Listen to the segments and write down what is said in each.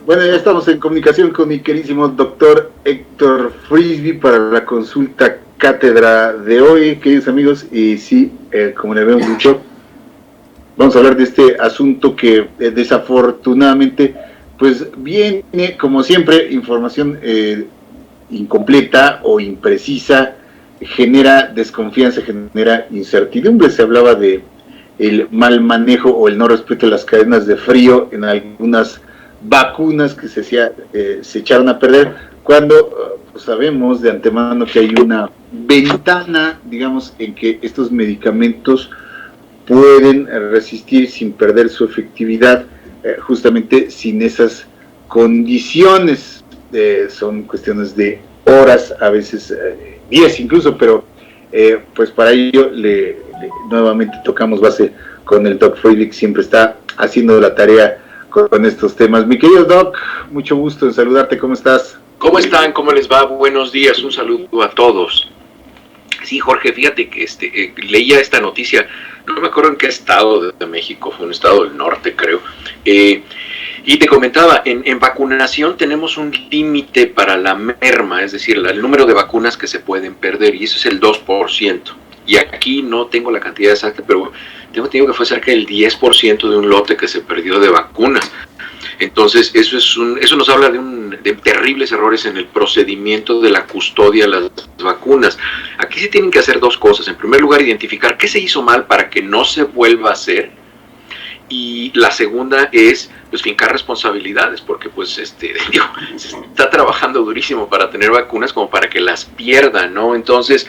Bueno, ya estamos en comunicación con mi queridísimo doctor Héctor Frisby para la consulta cátedra de hoy, queridos amigos. Y sí, como le habíamos dicho, vamos a hablar de este asunto que desafortunadamente, pues viene, como siempre, información incompleta o imprecisa, genera desconfianza, genera incertidumbre. Se hablaba de el mal manejo o el no respeto de las cadenas de frío en algunas vacunas que se echaron a perder, cuando pues sabemos de antemano que hay una ventana, digamos, en que estos medicamentos pueden resistir sin perder su efectividad, justamente sin esas condiciones. Son cuestiones de horas, a veces días incluso, pero pues para ello nuevamente tocamos base con el Doc Frisby, que siempre está haciendo la tarea con estos temas. Mi querido Doc, mucho gusto en saludarte, ¿cómo estás? ¿Cómo están? ¿Cómo les va? Buenos días, un saludo a todos. Sí, Jorge, fíjate que leía esta noticia, no me acuerdo en qué estado de México, fue un estado del norte, creo, y te comentaba, en vacunación tenemos un límite para la merma, es decir, el número de vacunas que se pueden perder, y eso es el 2%. Y aquí no tengo la cantidad exacta, pero tengo entendido que fue cerca del 10% de un lote que se perdió de vacunas. Entonces, eso nos habla de terribles errores en el procedimiento de la custodia de las vacunas. Aquí se tienen que hacer dos cosas. En primer lugar, identificar qué se hizo mal para que no se vuelva a hacer. Y la segunda es, pues, fincar responsabilidades, porque pues se está trabajando durísimo para tener vacunas como para que las pierdan, ¿no? Entonces,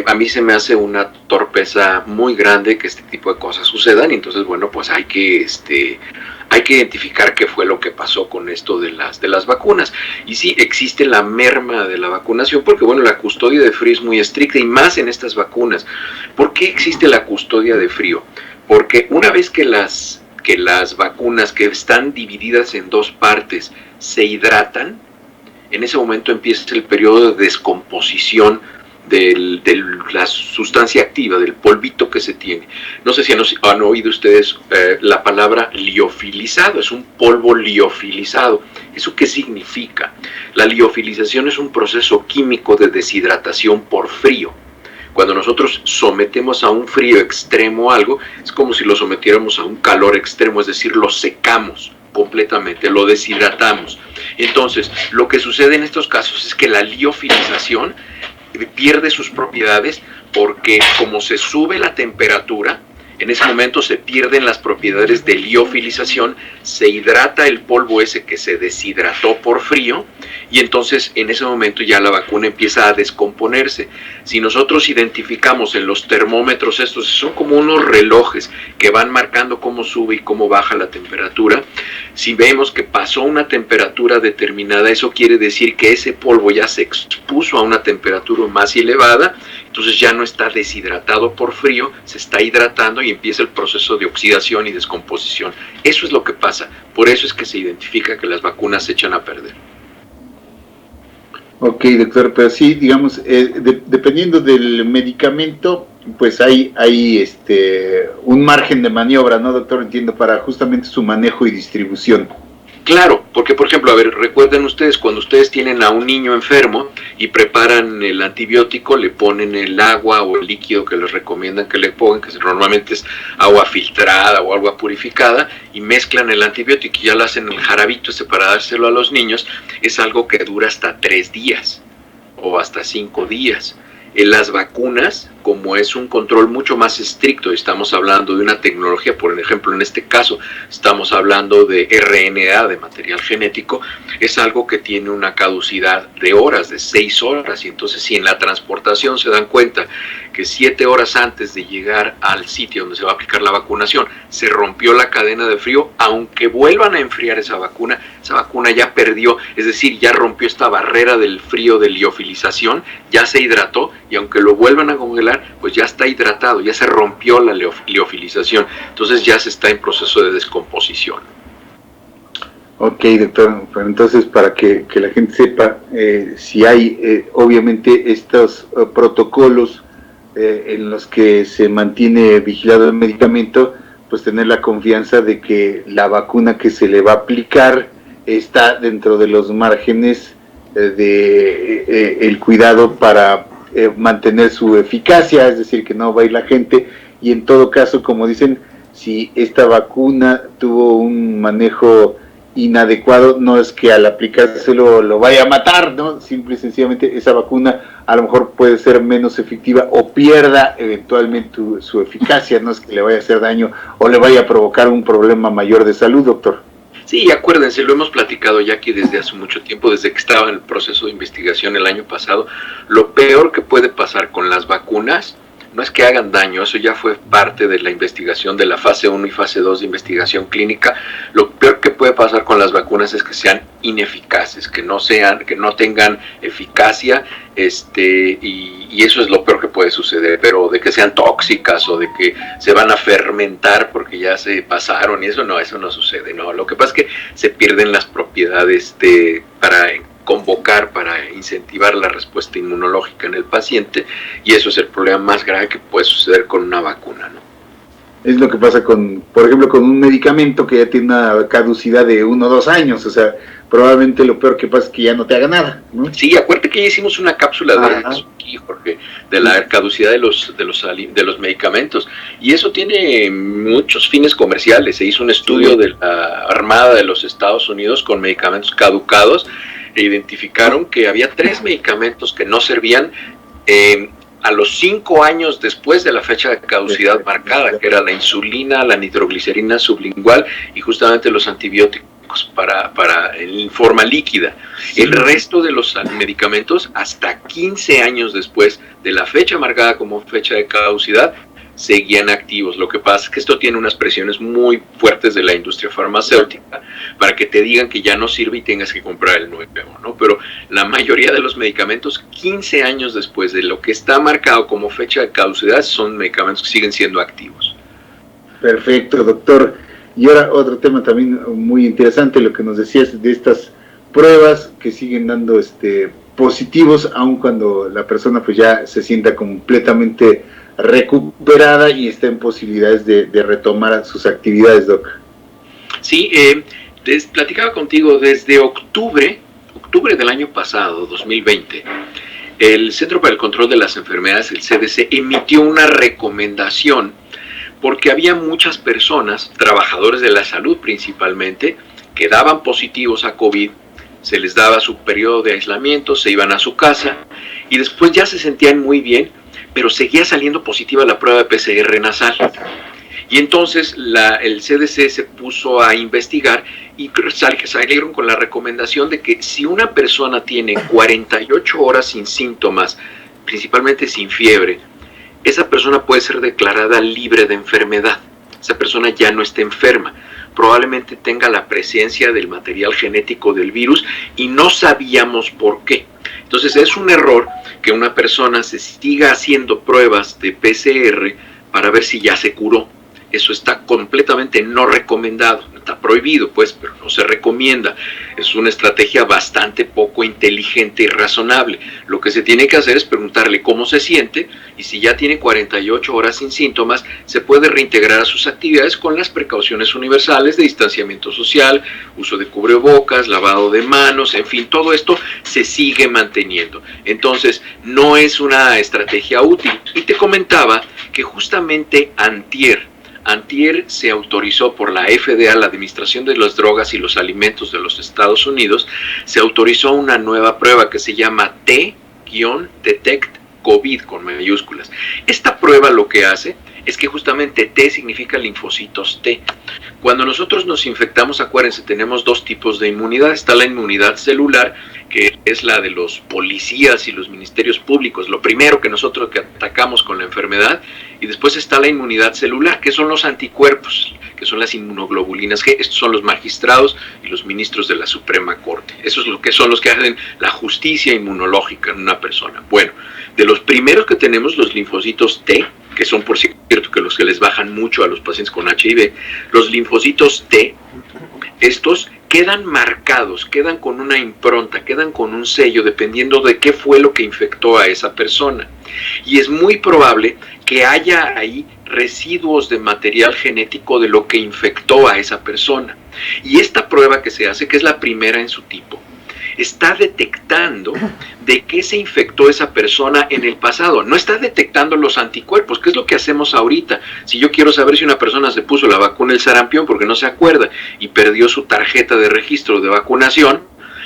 a mí se me hace una torpeza muy grande que este tipo de cosas sucedan, y entonces, bueno, pues hay que identificar qué fue lo que pasó con esto de las vacunas. Y sí, existe la merma de la vacunación, porque bueno, la custodia de frío es muy estricta, y más en estas vacunas. ¿Por qué existe la custodia de frío? Porque una vez que las vacunas, que están divididas en dos partes, se hidratan, en ese momento empieza el periodo de descomposición de la sustancia activa, del polvito que se tiene. No sé si han oído ustedes la palabra liofilizado, es un polvo liofilizado. ¿Eso qué significa? La liofilización es un proceso químico de deshidratación por frío. Cuando nosotros sometemos a un frío extremo algo, es como si lo sometiéramos a un calor extremo, es decir, lo secamos completamente, lo deshidratamos. Entonces, lo que sucede en estos casos es que la liofilización pierde sus propiedades, porque como se sube la temperatura, en ese momento se pierden las propiedades de liofilización, se hidrata el polvo ese que se deshidrató por frío, y entonces en ese momento ya la vacuna empieza a descomponerse. Si nosotros identificamos en los termómetros, estos son como unos relojes que van marcando cómo sube y cómo baja la temperatura, si vemos que pasó una temperatura determinada, eso quiere decir que ese polvo ya se expuso a una temperatura más elevada, entonces ya no está deshidratado por frío, se está hidratando y empieza el proceso de oxidación y descomposición. Eso es lo que pasa, por eso es que se identifica que las vacunas se echan a perder. Ok, doctor, pero sí, digamos, dependiendo del medicamento, pues hay un margen de maniobra, ¿no, doctor? Entiendo, para justamente su manejo y distribución. Claro, porque por ejemplo, a ver, recuerden ustedes, cuando ustedes tienen a un niño enfermo y preparan el antibiótico, le ponen el agua o el líquido que les recomiendan que le pongan, que normalmente es agua filtrada o agua purificada, y mezclan el antibiótico y ya lo hacen el jarabito para dárselo a los niños. Es algo que dura hasta 3 días o hasta 5 días. En las vacunas, como es un control mucho más estricto, estamos hablando de una tecnología, por ejemplo, en este caso, estamos hablando de RNA, de material genético, es algo que tiene una caducidad de horas, de 6 horas, y entonces si en la transportación se dan cuenta que 7 horas antes de llegar al sitio donde se va a aplicar la vacunación, se rompió la cadena de frío, aunque vuelvan a enfriar esa vacuna ya perdió, es decir, ya rompió esta barrera del frío de liofilización, ya se hidrató, y aunque lo vuelvan a congelar, pues ya está hidratado, ya se rompió la liofilización, entonces ya se está en proceso de descomposición. Ok, doctor, pero entonces para que la gente sepa, si hay obviamente estos protocolos en los que se mantiene vigilado el medicamento, pues tener la confianza de que la vacuna que se le va a aplicar está dentro de los márgenes de el cuidado para mantener su eficacia, es decir, que no va a ir la gente, y en todo caso, como dicen, si esta vacuna tuvo un manejo inadecuado, no es que al aplicárselo lo vaya a matar, ¿no? Simple y sencillamente esa vacuna a lo mejor puede ser menos efectiva o pierda eventualmente su eficacia, no es que le vaya a hacer daño o le vaya a provocar un problema mayor de salud, doctor. Sí, acuérdense, lo hemos platicado ya aquí desde hace mucho tiempo, desde que estaba en el proceso de investigación el año pasado. Lo peor que puede pasar con las vacunas no es que hagan daño, eso ya fue parte de la investigación de la fase 1 y fase 2 de investigación clínica. Lo peor que puede pasar con las vacunas es que sean ineficaces, que no tengan eficacia, y eso es lo peor que puede suceder. Pero de que sean tóxicas o de que se van a fermentar porque ya se pasaron, y eso no sucede, no. Lo que pasa es que se pierden las propiedades para convocar, para incentivar la respuesta inmunológica en el paciente, y eso es el problema más grave que puede suceder con una vacuna, ¿no? Es lo que pasa por ejemplo, con un medicamento que ya tiene una caducidad de 1 o 2 años, o sea, probablemente lo peor que pasa es que ya no te haga nada, ¿no? Sí, acuérdate que ya hicimos una cápsula de eso aquí, Jorge, de la caducidad de los medicamentos, y eso tiene muchos fines comerciales. Se hizo un estudio de la Armada de los Estados Unidos con medicamentos caducados, e identificaron que había 3 medicamentos que no servían a los 5 años después de la fecha de caducidad marcada, que era la insulina, la nitroglicerina sublingual y justamente los antibióticos en forma líquida. El resto de los medicamentos, hasta 15 años después de la fecha marcada como fecha de caducidad, seguían activos. Lo que pasa es que esto tiene unas presiones muy fuertes de la industria farmacéutica para que te digan que ya no sirve y tengas que comprar el nuevo, ¿no? Pero la mayoría de los medicamentos, 15 años después de lo que está marcado como fecha de caducidad, son medicamentos que siguen siendo activos. Perfecto, doctor. Y ahora otro tema también muy interesante, lo que nos decías de estas pruebas que siguen dando positivos, aun cuando la persona pues ya se sienta completamente recuperada y está en posibilidades de retomar sus actividades, doc. Sí, platicaba contigo desde octubre del año pasado, 2020, el Centro para el Control de las Enfermedades, el CDC, emitió una recomendación porque había muchas personas, trabajadores de la salud principalmente, que daban positivos a COVID, se les daba su periodo de aislamiento, se iban a su casa y después ya se sentían muy bien, pero seguía saliendo positiva la prueba de PCR nasal. Y entonces el CDC se puso a investigar y salieron con la recomendación de que si una persona tiene 48 horas sin síntomas, principalmente sin fiebre, esa persona puede ser declarada libre de enfermedad. Esa persona ya no está enferma. Probablemente tenga la presencia del material genético del virus y no sabíamos por qué. Entonces es un error que una persona se siga haciendo pruebas de PCR para ver si ya se curó. Eso está completamente no recomendado, está prohibido pues, pero no se recomienda. Es una estrategia bastante poco inteligente y razonable. Lo que se tiene que hacer es preguntarle cómo se siente y si ya tiene 48 horas sin síntomas, se puede reintegrar a sus actividades con las precauciones universales de distanciamiento social, uso de cubrebocas, lavado de manos, en fin, todo esto se sigue manteniendo. Entonces, no es una estrategia útil. Y te comentaba que justamente antier se autorizó por la FDA, la Administración de las Drogas y los Alimentos de los Estados Unidos, se autorizó una nueva prueba que se llama T-Detect COVID con mayúsculas. Esta prueba lo que hace es que justamente T significa linfocitos T. Cuando nosotros nos infectamos, acuérdense, tenemos 2 tipos de inmunidad. Está la inmunidad celular, que es la de los policías y los ministerios públicos, lo primero que nosotros atacamos con la enfermedad, y después está la inmunidad celular, que son los anticuerpos, que son las inmunoglobulinas G. Estos son los magistrados y los ministros de la Suprema Corte. Esos son los que hacen la justicia inmunológica en una persona. Bueno, de los primeros que tenemos, los linfocitos T, que son por cierto que los que les bajan mucho a los pacientes con HIV, los linfocitos T, estos quedan marcados, quedan con una impronta, quedan con un sello, dependiendo de qué fue lo que infectó a esa persona. Y es muy probable que haya ahí residuos de material genético de lo que infectó a esa persona. Y esta prueba que se hace, que es la primera en su tipo, está detectando de qué se infectó esa persona en el pasado. No está detectando los anticuerpos, que es lo que hacemos ahorita. Si yo quiero saber si una persona se puso la vacuna del sarampión porque no se acuerda y perdió su tarjeta de registro de vacunación,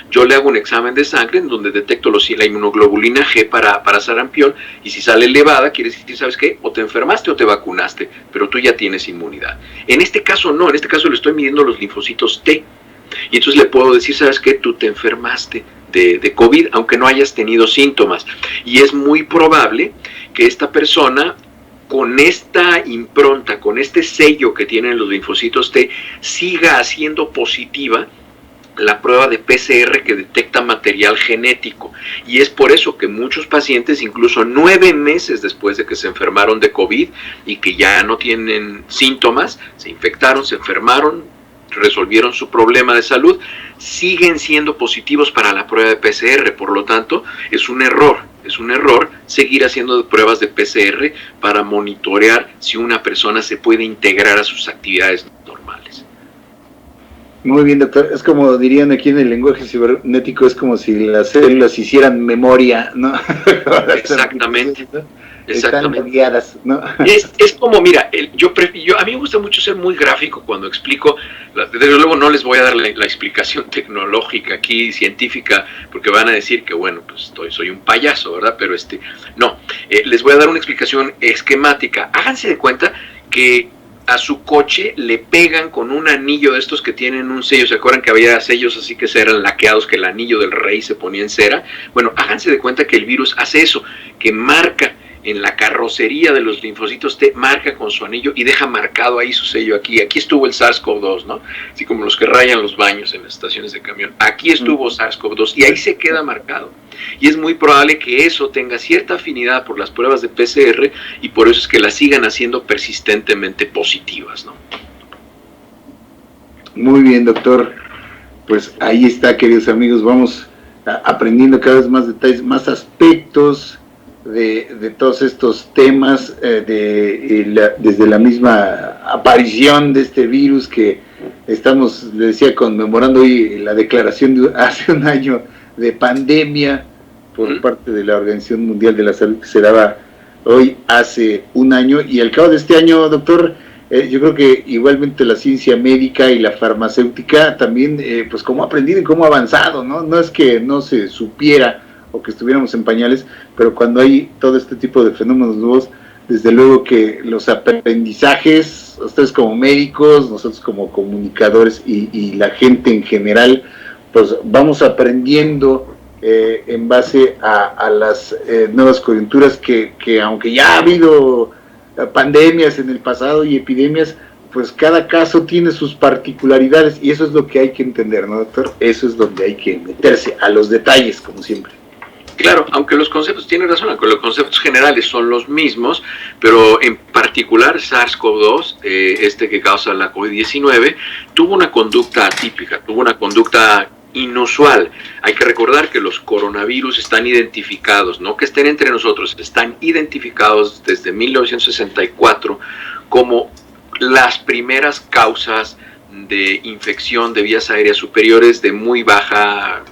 yo le hago un examen de sangre en donde detecto la inmunoglobulina G para sarampión, y si sale elevada, quiere decir, ¿sabes qué? O te enfermaste o te vacunaste, pero tú ya tienes inmunidad. En este caso no, en este caso le estoy midiendo los linfocitos T. Y entonces le puedo decir, ¿sabes qué? Tú te enfermaste de COVID, aunque no hayas tenido síntomas. Y es muy probable que esta persona, con esta impronta, con este sello que tienen los linfocitos T, siga haciendo positiva la prueba de PCR que detecta material genético. Y es por eso que muchos pacientes, incluso 9 meses después de que se enfermaron de COVID y que ya no tienen síntomas, se infectaron, se enfermaron, resolvieron su problema de salud, siguen siendo positivos para la prueba de PCR. Por lo tanto, es un error seguir haciendo pruebas de PCR para monitorear si una persona se puede integrar a sus actividades normales. Muy bien, doctor. Es como dirían aquí en el lenguaje cibernético, es como si las células hicieran memoria, ¿no? Exactamente. Están guiadas, ¿no? Es como, mira, a mí me gusta mucho ser muy gráfico cuando explico. Desde luego no les voy a dar la explicación tecnológica aquí, científica, porque van a decir que, bueno, pues soy un payaso, ¿verdad? Pero no, les voy a dar una explicación esquemática. Háganse de cuenta que a su coche le pegan con un anillo de estos que tienen un sello. ¿Se acuerdan que había sellos así que eran laqueados, que el anillo del rey se ponía en cera? Bueno, háganse de cuenta que el virus hace eso, que marca en la carrocería de los linfocitos T, marca con su anillo y deja marcado ahí su sello. Aquí estuvo el SARS-CoV-2, ¿no? Así como los que rayan los baños en las estaciones de camión. Aquí estuvo SARS-CoV-2 y ahí se queda marcado. Y es muy probable que eso tenga cierta afinidad por las pruebas de PCR, y por eso es que las sigan haciendo persistentemente positivas, ¿no? Muy bien, doctor. Pues ahí está, queridos amigos. Vamos aprendiendo cada vez más detalles, más aspectos de todos estos temas, desde la misma aparición de este virus que estamos, le decía, conmemorando hoy la declaración de hace un año de pandemia por parte de la Organización Mundial de la Salud, que se daba hoy hace un año. Y al cabo de este año, doctor, yo creo que igualmente la ciencia médica y la farmacéutica también, pues cómo ha aprendido y cómo ha avanzado, ¿no? No es que no se supiera o que estuviéramos en pañales, pero cuando hay todo este tipo de fenómenos nuevos, desde luego que los aprendizajes, ustedes como médicos, nosotros como comunicadores y la gente en general, pues vamos aprendiendo en base a las nuevas coyunturas que aunque ya ha habido pandemias en el pasado y epidemias, pues cada caso tiene sus particularidades, y eso es lo que hay que entender, ¿no, doctor? Eso es donde hay que meterse a los detalles, como siempre. Claro, aunque los conceptos, tiene razón, aunque los conceptos generales son los mismos, pero en particular SARS-CoV-2, que causa la COVID-19, tuvo una conducta atípica, tuvo una conducta inusual. Hay que recordar que los coronavirus están identificados, no que estén entre nosotros, están identificados desde 1964 como las primeras causas de infección de vías aéreas superiores de muy baja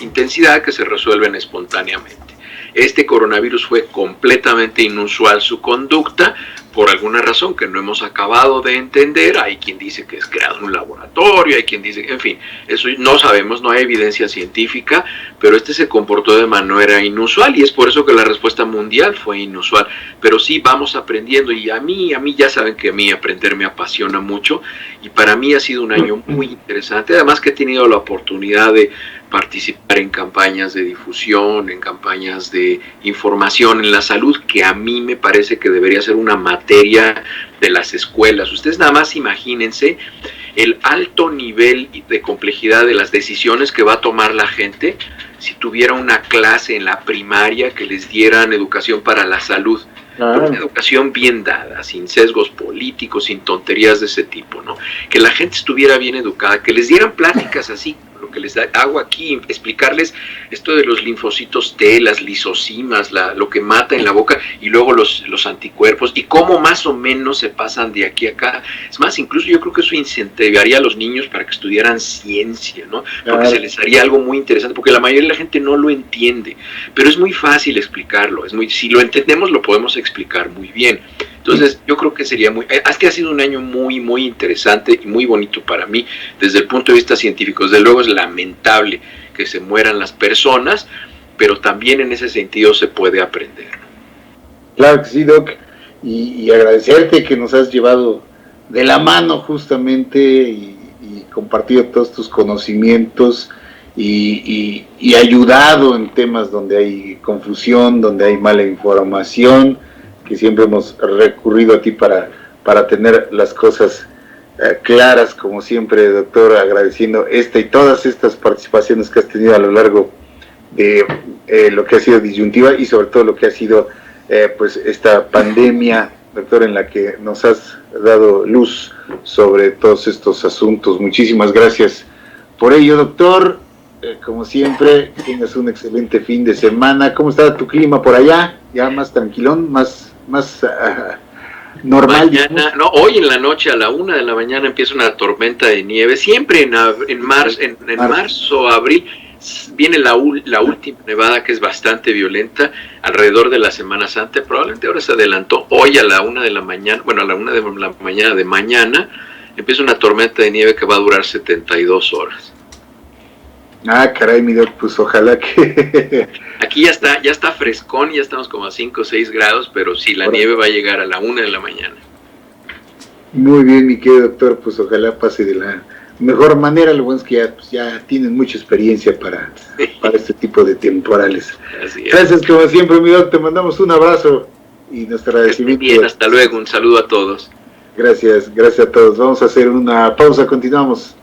intensidad que se resuelven espontáneamente. Este coronavirus fue completamente inusual su conducta, por alguna razón que no hemos acabado de entender. Hay quien dice que es creado en un laboratorio, hay quien dice, en fin, eso no sabemos, no hay evidencia científica, pero se comportó de manera inusual, y es por eso que la respuesta mundial fue inusual. Pero sí vamos aprendiendo, y a mí ya saben que a mí aprender me apasiona mucho, y para mí ha sido un año muy interesante, además que he tenido la oportunidad de participar en campañas de difusión, en campañas de información en la salud, que a mí me parece que debería ser una materia de las escuelas. Ustedes nada más imagínense el alto nivel de complejidad de las decisiones que va a tomar la gente si tuviera una clase en la primaria que les dieran educación para la salud. pero una educación bien dada, sin sesgos políticos, sin tonterías de ese tipo, ¿no? Que la gente estuviera bien educada, que les dieran pláticas así, lo que les hago aquí, explicarles esto de los linfocitos T, las lisocimas, lo que mata en la boca, y luego los anticuerpos, y cómo más o menos se pasan de aquí a acá. Es más, incluso yo creo que eso incentivaría a los niños para que estudiaran ciencia, ¿no? Porque se les haría algo muy interesante, porque la mayoría de la gente no lo entiende, pero es muy fácil explicarlo, si lo entendemos lo podemos explicar muy bien. Entonces yo creo que sería ha sido un año muy, muy interesante y muy bonito para mí desde el punto de vista científico. Desde luego es lamentable que se mueran las personas, pero también en ese sentido se puede aprender. Claro que sí, Doc, y agradecerte que nos has llevado de la mano justamente y compartido todos tus conocimientos y ayudado en temas donde hay confusión, donde hay mala información, que siempre hemos recurrido a ti para tener las cosas claras, como siempre, doctor, agradeciendo esta y todas estas participaciones que has tenido a lo largo de lo que ha sido disyuntiva y sobre todo lo que ha sido pues esta pandemia, doctor, en la que nos has dado luz sobre todos estos asuntos. Muchísimas gracias por ello, doctor. Como siempre, tengas un excelente fin de semana. ¿Cómo está tu clima por allá? ¿Ya más tranquilón, más normal? Mañana, no, hoy en la noche a la 1 de la mañana empieza una tormenta de nieve. Siempre en marzo, abril, viene la última nevada, que es bastante violenta, alrededor de la Semana Santa. Probablemente ahora se adelantó. Hoy a la 1 de la mañana, bueno, a la 1 de la mañana de mañana, empieza una tormenta de nieve que va a durar 72 horas. Ah, caray, mi Doc, pues ojalá que... Aquí ya está frescón, ya estamos como a 5 o 6 grados, pero sí, la nieve va a llegar a la 1 de la mañana. Muy bien, mi querido doctor, pues ojalá pase de la mejor manera. Lo bueno es que ya tienen mucha experiencia para este tipo de temporales. Así es. Gracias, como siempre, mi Doc, te mandamos un abrazo y nuestro agradecimiento. Bien, hasta luego, un saludo a todos. Gracias a todos. Vamos a hacer una pausa, continuamos.